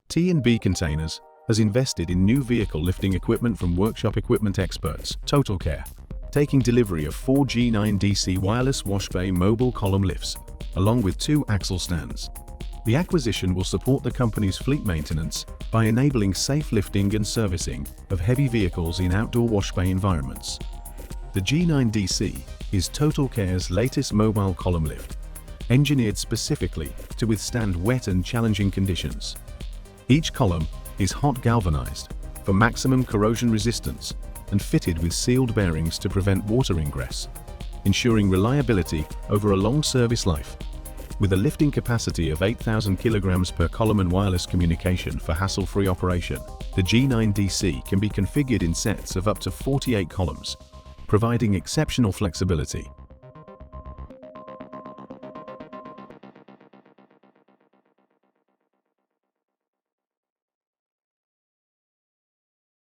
T&B Containers has invested in new vehicle lifting equipment from workshop equipment experts, Totalkare, taking delivery of 4 G9DC wireless Washbay mobile column lifts, along with 2 axle stands. The acquisition will support the company's fleet maintenance by enabling safe lifting and servicing of heavy vehicles in outdoor Washbay environments. The G9DC is Totalkare's latest mobile column lift, engineered specifically to withstand wet and challenging conditions. Each column is hot galvanized for maximum corrosion resistance and fitted with sealed bearings to prevent water ingress, ensuring reliability over a long service life. With a lifting capacity of 8,000 kilograms per column and wireless communication for hassle-free operation, the G9DC can be configured in sets of up to 48 columns, providing exceptional flexibility.